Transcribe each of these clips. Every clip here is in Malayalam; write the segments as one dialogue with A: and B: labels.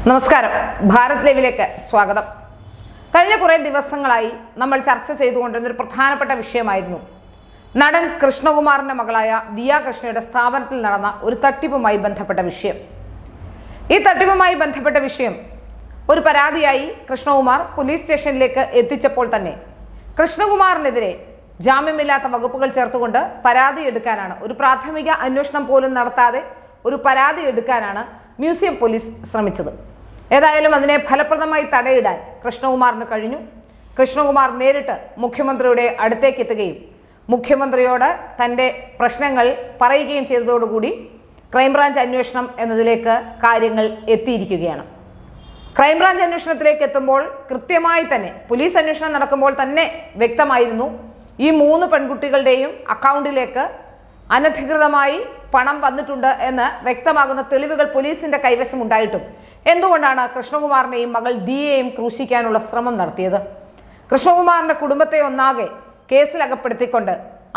A: നമസ്കാരം. ഭാരത് ലൈവിലേക്ക് സ്വാഗതം. കഴിഞ്ഞ കുറേ ദിവസങ്ങളായി നമ്മൾ ചർച്ച ചെയ്തുകൊണ്ടിരുന്ന ഒരു പ്രധാനപ്പെട്ട വിഷയമായിരുന്നു നടൻ കൃഷ്ണകുമാറിന്റെ മകളായ ദിയ കൃഷ്ണയുടെ സ്ഥാപനത്തിൽ നടന്ന ഒരു തട്ടിപ്പുമായി ബന്ധപ്പെട്ട വിഷയം. ഈ തട്ടിപ്പുമായി ബന്ധപ്പെട്ട വിഷയം ഒരു പരാതിയായി കൃഷ്ണകുമാർ പോലീസ് സ്റ്റേഷനിലേക്ക് എത്തിച്ചപ്പോൾ തന്നെ കൃഷ്ണകുമാറിനെതിരെ ജാമ്യമില്ലാത്ത വകുപ്പുകൾ ചേർത്തുകൊണ്ട് പരാതി എടുക്കാനാണ്, ഒരു പ്രാഥമിക അന്വേഷണം പോലും നടത്താതെ ഒരു പരാതി എടുക്കാനാണ് മ്യൂസിയം പോലീസ് ശ്രമിച്ചത്. ഏതായാലും അതിനെ ഫലപ്രദമായി തടയിടാൻ കൃഷ്ണകുമാറിന് കഴിഞ്ഞു. കൃഷ്ണകുമാർ നേരിട്ട് മുഖ്യമന്ത്രിയുടെ അടുത്തേക്ക് എത്തുകയും മുഖ്യമന്ത്രിയോട് തൻ്റെ പ്രശ്നങ്ങൾ പറയുകയും ചെയ്തതോടുകൂടി ക്രൈംബ്രാഞ്ച് അന്വേഷണം എന്നതിലേക്ക് കാര്യങ്ങൾ എത്തിയിരിക്കുകയാണ്. ക്രൈംബ്രാഞ്ച് അന്വേഷണത്തിലേക്ക് എത്തുമ്പോൾ കൃത്യമായി തന്നെ പോലീസ് അന്വേഷണം നടക്കുമ്പോൾ തന്നെ വ്യക്തമായിരുന്നു ഈ 3 പെൺകുട്ടികളുടെയും അക്കൗണ്ടിലേക്ക് അനധികൃതമായി പണം വന്നിട്ടുണ്ട് എന്ന് വ്യക്തമാകുന്ന തെളിവുകൾ പോലീസിന്റെ കൈവശം ഉണ്ടായിട്ടും എന്തുകൊണ്ടാണ് കൃഷ്ണകുമാറിനെയും മകൾ ദിയയെയും ക്രൂശിക്കാനുള്ള ശ്രമം നടത്തിയത്? കൃഷ്ണകുമാറിന്റെ കുടുംബത്തെ ഒന്നാകെ കേസിൽ അകപ്പെടുത്തിക്കൊണ്ട്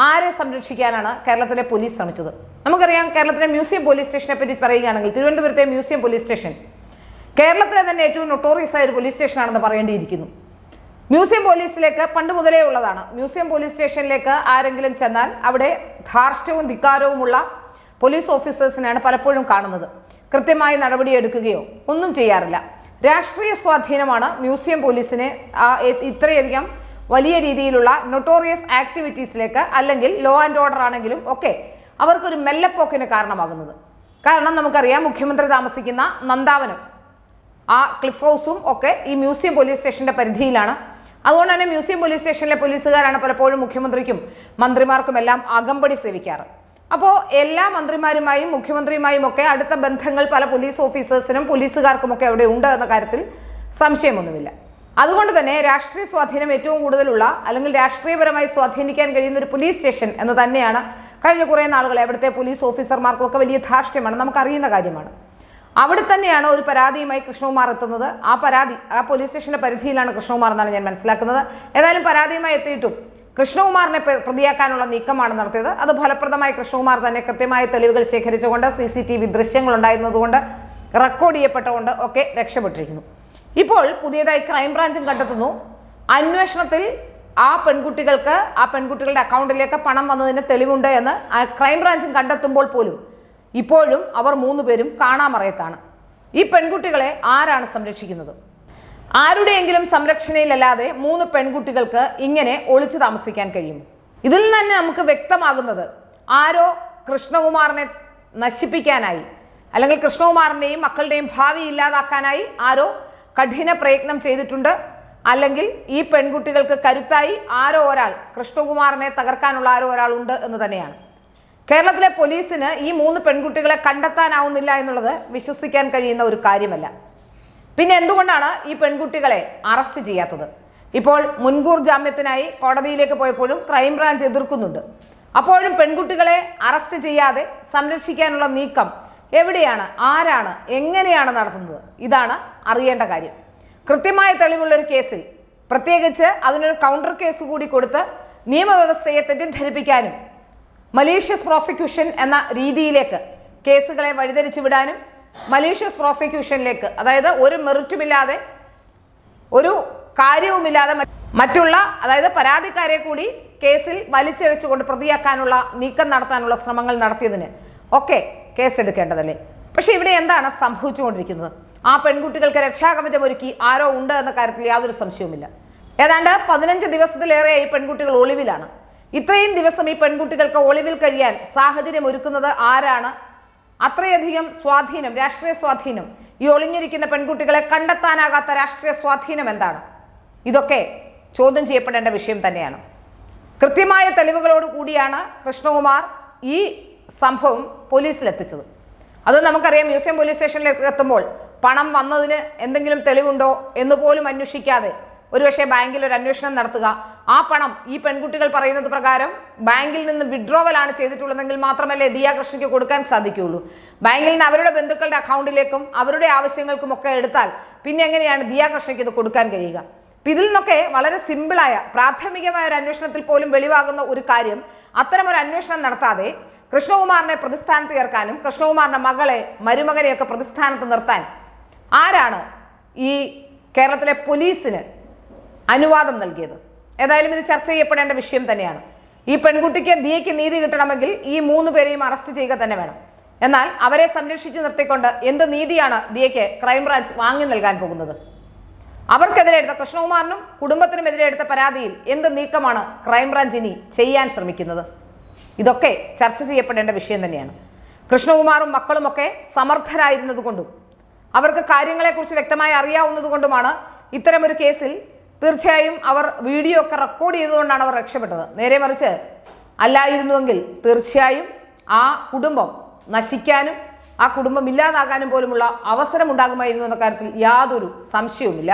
A: ആരെ സംരക്ഷിക്കാനാണ് കേരളത്തിലെ പോലീസ് ശ്രമിച്ചത്? നമുക്കറിയാം, കേരളത്തിലെ മ്യൂസിയം പോലീസ് സ്റ്റേഷനെ പറ്റി പറയുകയാണെങ്കിൽ തിരുവനന്തപുരത്തെ മ്യൂസിയം പോലീസ് സ്റ്റേഷൻ കേരളത്തിലെ തന്നെ ഏറ്റവും നൊട്ടോറിയസ് ആയ ഒരു പോലീസ് സ്റ്റേഷനാണെന്ന് പറയേണ്ടിയിരിക്കുന്നു. മ്യൂസിയം പോലീസിലേക്ക് പണ്ട് മുതലേ ഉള്ളതാണ്. മ്യൂസിയം പോലീസ് സ്റ്റേഷനിലേക്ക് ആരെങ്കിലും ചെന്നാൽ അവിടെ ധാർഷ്ട്യവും ധിക്കാരവുമുള്ള പോലീസ് ഓഫീസേഴ്സിനാണ് പലപ്പോഴും കാണുന്നത്. കൃത്യമായി നടപടിയെടുക്കുകയോ ഒന്നും ചെയ്യാറില്ല. രാഷ്ട്രീയ സ്വാധീനമാണ് മ്യൂസിയം പോലീസിനെ ഇത്രയധികം വലിയ രീതിയിലുള്ള നൊട്ടോറിയസ് ആക്ടിവിറ്റീസിലേക്ക്, അല്ലെങ്കിൽ ലോ ആൻഡ് ഓർഡർ ആണെങ്കിലും ഒക്കെ അവർക്കൊരു മെല്ലപ്പോക്കിന് കാരണമാകുന്നത്. കാരണം നമുക്കറിയാം, മുഖ്യമന്ത്രി താമസിക്കുന്ന നന്ദാവനം, ആ ക്ലിഫ് ഹൗസും ഒക്കെ ഈ മ്യൂസിയം പോലീസ് സ്റ്റേഷന്റെ പരിധിയിലാണ്. അതുകൊണ്ട് തന്നെ മ്യൂസിയം പോലീസ് സ്റ്റേഷനിലെ പോലീസുകാരാണ് പലപ്പോഴും മുഖ്യമന്ത്രിക്കും മന്ത്രിമാർക്കും എല്ലാം അകമ്പടി സേവിക്കാറ്. അപ്പോൾ എല്ലാ മന്ത്രിമാരുമായും മുഖ്യമന്ത്രിയുമായും ഒക്കെ അടുത്ത ബന്ധങ്ങൾ പല പോലീസ് ഓഫീസേഴ്സിനും പോലീസുകാർക്കും ഒക്കെ അവിടെ ഉണ്ട് എന്ന കാര്യത്തിൽ സംശയമൊന്നുമില്ല. അതുകൊണ്ട് തന്നെ രാഷ്ട്രീയ സ്വാധീനം ഏറ്റവും കൂടുതലുള്ള, അല്ലെങ്കിൽ രാഷ്ട്രീയപരമായി സ്വാധീനിക്കാൻ കഴിയുന്ന ഒരു പോലീസ് സ്റ്റേഷൻ എന്ന് തന്നെയാണ് കഴിഞ്ഞ കുറേ നാളുകൾ അവിടുത്തെ പോലീസ് ഓഫീസർമാർക്കും ഒക്കെ വലിയ ധാർഷ്ട്യമാണ്, നമുക്കറിയുന്ന കാര്യമാണ്. അവിടെ തന്നെയാണ് ഒരു പരാതിയുമായി കൃഷ്ണകുമാർ എത്തുന്നത്. ആ പരാതി ആ പോലീസ് സ്റ്റേഷന്റെ പരിധിയിലാണ് കൃഷ്ണകുമാർ എന്നാണ് ഞാൻ മനസ്സിലാക്കുന്നത്. ഏതായാലും പരാതിയുമായി എത്തിയിട്ടും കൃഷ്ണകുമാറിനെ പ്രതിയാക്കാനുള്ള നീക്കമാണ് നടത്തിയത്. അത് ഫലപ്രദമായി കൃഷ്ണകുമാർ തന്നെ കൃത്യമായ തെളിവുകൾ ശേഖരിച്ചുകൊണ്ട് CCTV ദൃശ്യങ്ങൾ ഉണ്ടായിരുന്നതുകൊണ്ട് റെക്കോർഡ് ചെയ്യപ്പെട്ടുകൊണ്ട് ഒക്കെ രക്ഷപ്പെട്ടിരിക്കുന്നു. ഇപ്പോൾ പുതിയതായി ക്രൈംബ്രാഞ്ചും കണ്ടെത്തുന്നു, അന്വേഷണത്തിൽ ആ പെൺകുട്ടികളുടെ അക്കൗണ്ടിലേക്ക് പണം വന്നതിന് തെളിവുണ്ട് എന്ന് ക്രൈംബ്രാഞ്ചും കണ്ടെത്തുമ്പോൾ പോലും ഇപ്പോഴും അവർ 3 പേരും കാണാമറയത്താണ്. ഈ പെൺകുട്ടികളെ ആരാണ് സംരക്ഷിക്കുന്നത്? ആരുടെയെങ്കിലും സംരക്ഷണയിലല്ലാതെ 3 പെൺകുട്ടികൾക്ക് ഇങ്ങനെ ഒളിച്ചു താമസിക്കാൻ കഴിയും? ഇതിൽ നിന്ന് തന്നെ നമുക്ക് വ്യക്തമാകുന്നത് ആരോ കൃഷ്ണകുമാറിനെ നശിപ്പിക്കാനായി, അല്ലെങ്കിൽ കൃഷ്ണകുമാറിന്റെയും മക്കളുടെയും ഭാവി ഇല്ലാതാക്കാനായി ആരോ കഠിന പ്രയത്നം ചെയ്തിട്ടുണ്ട്. അല്ലെങ്കിൽ ഈ പെൺകുട്ടികൾക്ക് കരുത്തായി ആരോ ഒരാൾ, കൃഷ്ണകുമാറിനെ തകർക്കാനുള്ള ആരോ ഒരാൾ ഉണ്ട് എന്ന് തന്നെയാണ്. കേരളത്തിലെ പോലീസിന് ഈ 3 പെൺകുട്ടികളെ കണ്ടെത്താനാവുന്നില്ല എന്നുള്ളത് വിശ്വസിക്കാൻ കഴിയുന്ന ഒരു കാര്യമല്ല. പിന്നെ എന്തുകൊണ്ടാണ് ഈ പെൺകുട്ടികളെ അറസ്റ്റ് ചെയ്യാത്തത്? ഇപ്പോൾ മുൻകൂർ ജാമ്യത്തിനായി കോടതിയിലേക്ക് പോയപ്പോഴും ക്രൈംബ്രാഞ്ച് എതിർക്കുന്നുണ്ട്. അപ്പോഴും പെൺകുട്ടികളെ അറസ്റ്റ് ചെയ്യാതെ സംരക്ഷിക്കാനുള്ള നീക്കം എവിടെയാണ്, ആരാണ്, എങ്ങനെയാണ് നടത്തുന്നത്? ഇതാണ് അറിയേണ്ട കാര്യം. കൃത്യമായ തെളിവുള്ള ഒരു കേസിൽ, പ്രത്യേകിച്ച് അതിനൊരു കൗണ്ടർ കേസ് കൂടി കൊടുത്ത് നിയമവ്യവസ്ഥയെ തെറ്റിദ്ധരിപ്പിക്കാനും മലീഷ്യസ് പ്രോസിക്യൂഷൻ എന്ന രീതിയിലേക്ക് കേസുകളെ വഴിതിരിച്ചു വിടാനും, മലീഷ്യസ് പ്രോസിക്യൂഷനിലേക്ക്, അതായത് ഒരു മെറിറ്റുമില്ലാതെ, ഒരു കാര്യവുമില്ലാതെ മറ്റുള്ള, അതായത് പരാതിക്കാരെ കൂടി കേസിൽ വലിച്ചിഴച്ചുകൊണ്ട് പ്രതിയാക്കാനുള്ള നീക്കം നടത്താനുള്ള ശ്രമങ്ങൾ നടത്തിയതിന് ഒക്കെ കേസെടുക്കേണ്ടതല്ലേ? പക്ഷെ ഇവിടെ എന്താണ് സംഭവിച്ചുകൊണ്ടിരിക്കുന്നത്? ആ പെൺകുട്ടികൾക്ക് രക്ഷാകവചം ഒരുക്കി ആരോ ഉണ്ട് എന്ന കാര്യത്തിൽ യാതൊരു സംശയവുമില്ല. ഏതാണ്ട് 15 ദിവസത്തിലേറെയായി പെൺകുട്ടികൾ ഒളിവിലാണ്. ഇത്രയും ദിവസം ഈ പെൺകുട്ടികൾക്ക് ഒളിവിൽ കഴിയാൻ സാഹചര്യം ഒരുക്കുന്നത് ആരാണ്? അത്രയധികം സ്വാധീനം, രാഷ്ട്രീയ സ്വാധീനം, ഈ ഒളിഞ്ഞിരിക്കുന്ന പെൺകുട്ടികളെ കണ്ടെത്താനാകാത്ത രാഷ്ട്രീയ സ്വാധീനം എന്താണ്? ഇതൊക്കെ ചോദ്യം ചെയ്യപ്പെടേണ്ട വിഷയം തന്നെയാണ്. കൃത്യമായ തെളിവുകളോട് കൂടിയാണ് കൃഷ്ണകുമാർ ഈ സംഭവം പോലീസിലെത്തിച്ചത്. അത് നമുക്കറിയാം, മ്യൂസിയം പോലീസ് സ്റ്റേഷനിലേക്ക് എത്തുമ്പോൾ പണം വന്നതിന് എന്തെങ്കിലും തെളിവുണ്ടോ എന്ന് പോലും അന്വേഷിക്കാതെ ഒരുപക്ഷെ ബാങ്കിൽ ഒരു അന്വേഷണം നടത്തുക, ആ പണം ഈ പെൺകുട്ടികൾ പറയുന്നത് പ്രകാരം ബാങ്കിൽ നിന്ന് വിഡ്രോവലാണ് ചെയ്തിട്ടുള്ളതെങ്കിൽ മാത്രമല്ലേ ദിയ കൃഷ്ണയ്ക്ക് കൊടുക്കാൻ സാധിക്കുകയുള്ളൂ. ബാങ്കിൽ നിന്ന് അവരുടെ ബന്ധുക്കളുടെ അക്കൗണ്ടിലേക്കും അവരുടെ ആവശ്യങ്ങൾക്കും ഒക്കെ എടുത്താൽ പിന്നെ എങ്ങനെയാണ് ദിയ കൃഷ്ണയ്ക്ക് ഇത് കൊടുക്കാൻ കഴിയുക? ഇതിൽ നിന്നൊക്കെ വളരെ സിമ്പിളായ പ്രാഥമികമായ ഒരു അന്വേഷണത്തിൽ പോലും വെളിവാകുന്ന ഒരു കാര്യം, അത്തരമൊരു അന്വേഷണം നടത്താതെ കൃഷ്ണകുമാറിനെ പ്രതിസ്ഥാനത്ത് ചേർക്കാനും കൃഷ്ണകുമാറിന്റെ മകളെ, മരുമകനെയൊക്കെ പ്രതിസ്ഥാനത്ത് നിർത്താൻ ആരാണ് ഈ കേരളത്തിലെ പോലീസിന് അനുവാദം നൽകിയത്? ഏതായാലും ഇത് ചർച്ച ചെയ്യപ്പെടേണ്ട വിഷയം തന്നെയാണ്. ഈ പെൺകുട്ടിക്ക് ദിയയ്ക്ക് നീതി കിട്ടണമെങ്കിൽ ഈ 3 പേരെയും അറസ്റ്റ് ചെയ്യുക തന്നെ വേണം. എന്നാൽ അവരെ സംരക്ഷിച്ചു നിർത്തിക്കൊണ്ട് എന്ത് നീതിയാണ് ദിയയ്ക്ക് ക്രൈംബ്രാഞ്ച് വാങ്ങി നൽകാൻ പോകുന്നത്? അവർക്കെതിരെ എടുത്ത കൃഷ്ണകുമാറിനും കുടുംബത്തിനുമെതിരെ എടുത്ത പരാതിയിൽ എന്ത് നീക്കമാണ് ക്രൈംബ്രാഞ്ച് ഇനി ചെയ്യാൻ ശ്രമിക്കുന്നത്? ഇതൊക്കെ ചർച്ച ചെയ്യപ്പെടേണ്ട വിഷയം തന്നെയാണ്. കൃഷ്ണകുമാറും മക്കളുമൊക്കെ സമർത്ഥരായിരുന്നതുകൊണ്ടും അവർക്ക് കാര്യങ്ങളെക്കുറിച്ച് വ്യക്തമായി അറിയാവുന്നതുകൊണ്ടുമാണ് ഇത്തരമൊരു കേസിൽ തീർച്ചയായും അവർ വീഡിയോ ഒക്കെ റെക്കോർഡ് ചെയ്തുകൊണ്ടാണ് അവർ രക്ഷപ്പെട്ടത്. നേരെ മറിച്ച് അല്ലായിരുന്നുവെങ്കിൽ തീർച്ചയായും ആ കുടുംബം നശിക്കാനും ആ കുടുംബം ഇല്ലാതാകാനും പോലുമുള്ള അവസരം ഉണ്ടാകുമായിരുന്നു എന്ന കാര്യത്തിൽ യാതൊരു സംശയവുമില്ല.